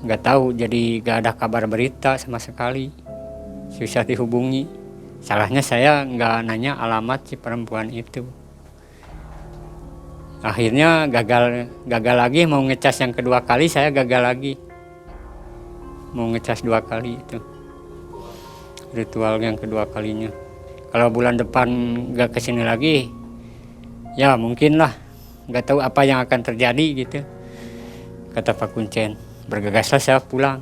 Gak tahu, jadi gak ada kabar berita sama sekali. Susah dihubungi. Salahnya saya gak nanya alamat si perempuan itu. Akhirnya gagal lagi, mau ngecas yang kedua kali, saya gagal lagi. Mau ngecas 2 kali itu. Ritual yang kedua kalinya. Kalau bulan depan gak kesini lagi, ya mungkin lah, gak tahu apa yang akan terjadi gitu. kata Pak Kuncen. Bergegaslah saya pulang.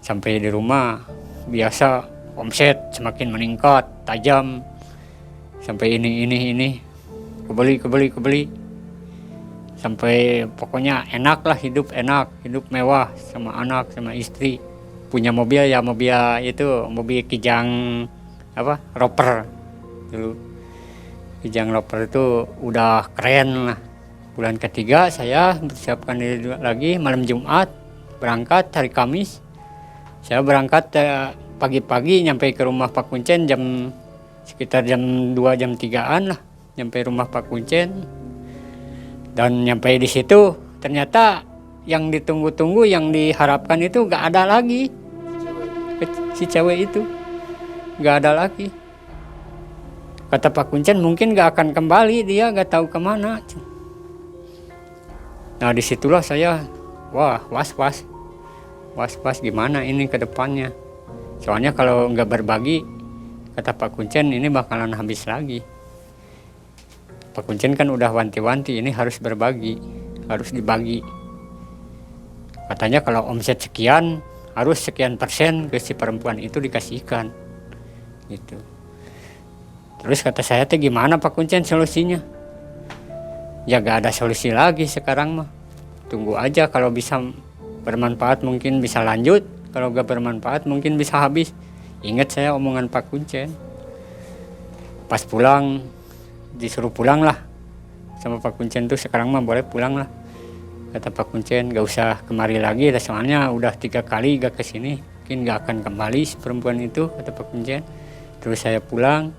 Sampai di rumah, biasa omset semakin meningkat, tajam. Sampai ini. Kebeli. Sampai pokoknya enak lah, hidup enak, hidup mewah sama anak, sama istri. Punya mobil ya, mobil Kijang roper dulu. Kijang roper itu udah keren lah. Bulan ketiga saya bersiapkan diri lagi, malam Jumat berangkat, hari Kamis saya berangkat pagi-pagi, nyampe ke rumah Pak Kuncen sekitar jam 2 jam 3-an lah, nyampe rumah Pak Kuncen. Dan nyampe di situ ternyata yang ditunggu-tunggu, yang diharapkan itu gak ada lagi. Si cewek itu gak ada lagi. Kata Pak Kuncen mungkin gak akan kembali, dia gak tahu kemana. Nah disitulah saya was-was gimana ini ke depannya. Soalnya kalau nggak berbagi, kata Pak Kuncen, ini bakalan habis lagi. Pak Kuncen kan udah wanti-wanti, ini harus berbagi, harus dibagi. Katanya kalau omset sekian, harus sekian persen ke si perempuan itu dikasihkan. Gitu. Terus kata saya, gimana Pak Kuncen solusinya? Ya gak ada solusi lagi sekarang mah. Tunggu aja, kalau bisa bermanfaat mungkin bisa lanjut, kalau gak bermanfaat mungkin bisa habis. Ingat saya omongan Pak Kuncen. Pas pulang, disuruh pulang lah sama Pak Kuncen tuh, sekarang mah boleh pulang lah. Kata Pak Kuncen, gak usah kemari lagi, soalnya udah 3 kali gak kesini, mungkin gak akan kembali si perempuan itu, kata Pak Kuncen. Terus saya pulang,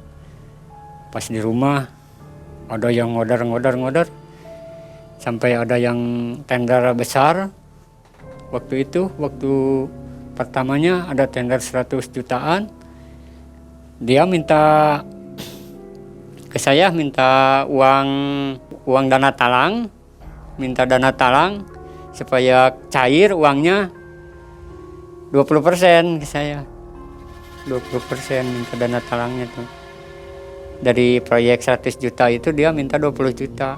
pas di rumah ada yang ngodar, sampai ada yang tender besar. Waktu pertamanya ada tender 100 jutaan. Dia minta ke saya, minta uang dana talang supaya cair uangnya 20% ke saya. 20% minta dana talangnya tuh. Dari proyek 100 juta itu dia minta 20 juta.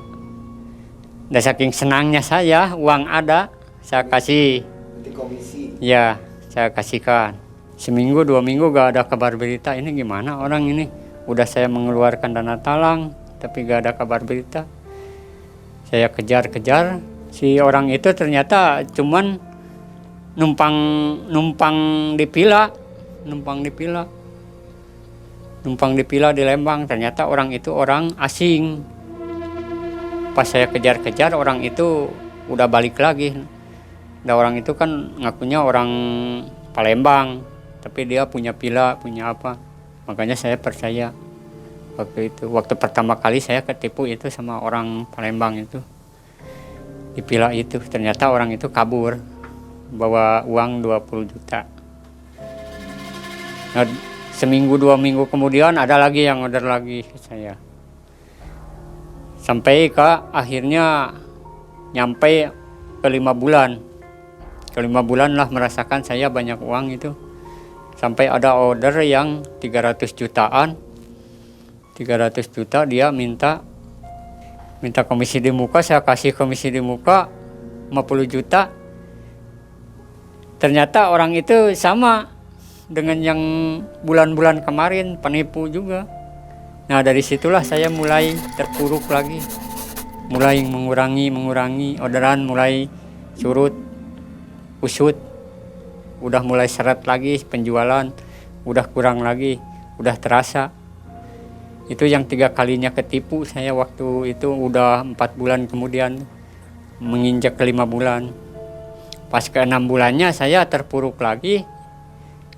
Dan saking senangnya saya, uang ada, saya kasih. Nanti komisi. Ya, saya kasihkan. Seminggu 2 minggu gak ada kabar berita. Ini gimana orang ini? Udah saya mengeluarkan dana talang, tapi gak ada kabar berita. Saya kejar. Si orang itu ternyata cuman numpang di pila di Lembang. Ternyata orang itu orang asing. Pas saya kejar-kejar, orang itu udah balik lagi. Dan orang itu kan ngakunya orang Palembang, tapi dia punya pila, punya apa. Makanya saya percaya waktu pertama kali saya ketipu itu sama orang Palembang itu di pila itu. Ternyata orang itu kabur bawa uang 20 juta. Nah, seminggu 2 minggu kemudian ada lagi yang order lagi ke saya. Sampai ke akhirnya nyampe ke 5 bulan. Ke 5 bulan lah merasakan saya banyak uang itu. Sampai ada order yang 300 jutaan. 300 juta dia minta komisi di muka, saya kasih komisi di muka 50 juta. Ternyata orang itu sama dengan yang bulan-bulan kemarin, penipu juga. Nah dari situlah saya mulai terpuruk lagi, mulai mengurangi orderan, mulai surut, usut, udah mulai seret lagi penjualan, udah kurang lagi, udah terasa. Itu yang 3 kalinya ketipu saya waktu itu, udah 4 bulan kemudian menginjak ke 5 bulan. Pas ke 6 bulannya saya terpuruk lagi.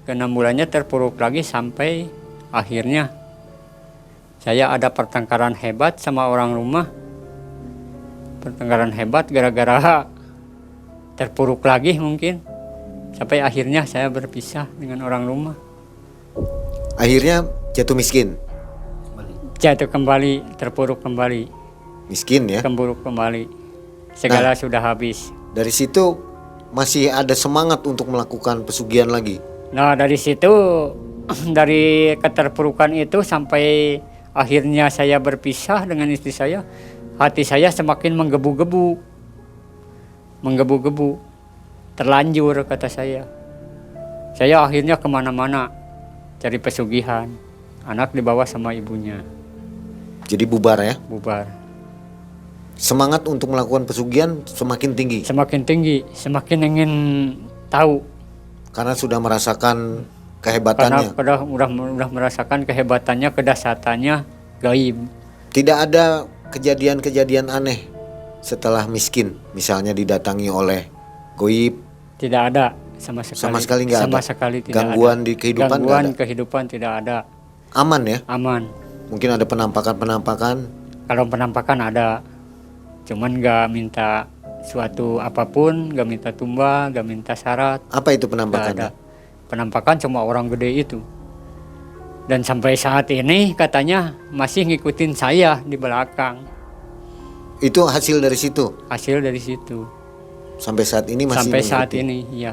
Ke 6 bulannya terpuruk lagi sampai akhirnya saya ada pertengkaran hebat sama orang rumah. Pertengkaran hebat gara-gara terpuruk lagi mungkin. Sampai akhirnya saya berpisah dengan orang rumah. Akhirnya jatuh miskin. Jatuh kembali, terpuruk kembali. Miskin ya. Terpuruk kembali. Segala sudah habis. Dari situ masih ada semangat untuk melakukan pesugihan lagi. Nah dari situ, dari keterpurukan itu sampai akhirnya saya berpisah dengan istri saya, hati saya semakin menggebu-gebu. menggebu-gebu, terlanjur kata saya. Saya akhirnya kemana-mana cari pesugihan. Anak dibawa sama ibunya, Jadi bubar ya. bubar. Semangat untuk melakukan pesugihan semakin tinggi Semakin tinggi, semakin ingin tahu. karena sudah merasakan Karena kehebatannya. udah merasakan kehebatannya, kedasatannya gaib. Tidak ada kejadian-kejadian aneh setelah miskin, misalnya didatangi oleh goib, Tidak ada sama sekali. Sama sekali nggak Sama ada. sekali tidak Gangguan ada. di kehidupan nggak Gangguan ada? kehidupan tidak ada. aman ya. Aman. Mungkin ada penampakan-penampakan. Kalau penampakan ada, cuman nggak minta suatu apapun, nggak minta tumbal, nggak minta syarat. Apa itu Nggak ada. penampakannya? Penampakan cuma orang gede itu. Dan sampai saat ini katanya masih ngikutin saya di belakang. Itu hasil dari situ. Hasil dari situ. Sampai saat ini masih Sampai saat mengikuti. ini, ya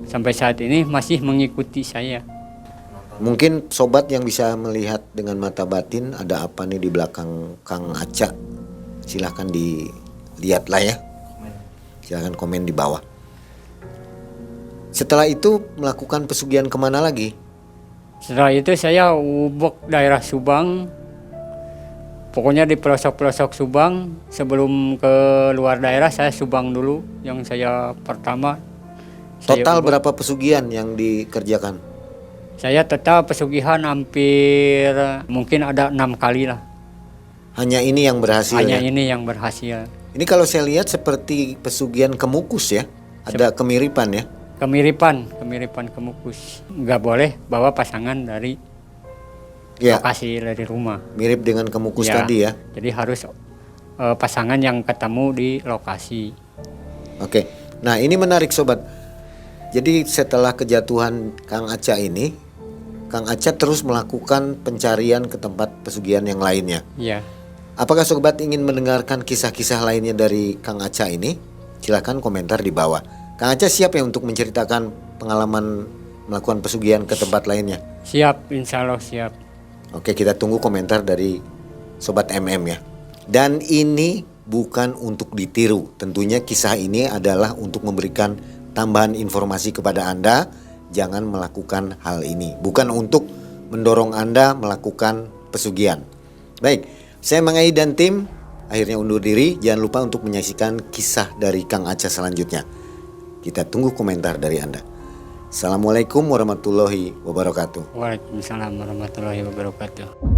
sampai saat ini masih mengikuti saya. Mungkin sobat yang bisa melihat dengan mata batin ada apa nih di belakang Kang Aca. Silahkan dilihatlah ya. Silahkan komen di bawah. Setelah itu melakukan pesugihan kemana lagi? Setelah itu saya ubek daerah Subang. Pokoknya di pelosok-pelosok Subang. Sebelum ke luar daerah saya Subang dulu. Yang saya pertama. Saya Total ubek. berapa pesugihan yang dikerjakan? Saya total pesugihan hampir mungkin ada 6 kali lah. Hanya ini yang berhasil Hanya ya? ini yang berhasil. Ini kalau saya lihat seperti pesugihan kemukus ya. Ada kemiripan ya. Kemiripan kemukus. Nggak boleh bawa pasangan dari Ya, lokasi dari rumah. mirip dengan kemukus Ya, tadi ya. Jadi harus pasangan yang ketemu di lokasi. Oke. Nah, ini menarik sobat. Jadi setelah kejatuhan Kang Aca ini, Kang Aca terus melakukan pencarian ke tempat pesugihan yang lainnya. Ya, Apakah sobat ingin mendengarkan kisah-kisah lainnya dari Kang Aca ini? Silahkan komentar di bawah. Kang Aca siap ya untuk menceritakan pengalaman melakukan pesugihan ke tempat lainnya? siap, insya Allah siap. Oke, kita tunggu komentar dari Sobat MM ya. Dan ini bukan untuk ditiru. Tentunya kisah ini adalah untuk memberikan tambahan informasi kepada Anda. Jangan melakukan hal ini. Bukan untuk mendorong Anda melakukan pesugihan. Baik, saya Mang Ai dan tim akhirnya undur diri. Jangan lupa untuk menyaksikan kisah dari Kang Aca selanjutnya. Kita tunggu komentar dari Anda. Assalamualaikum warahmatullahi wabarakatuh. Waalaikumsalam warahmatullahi wabarakatuh.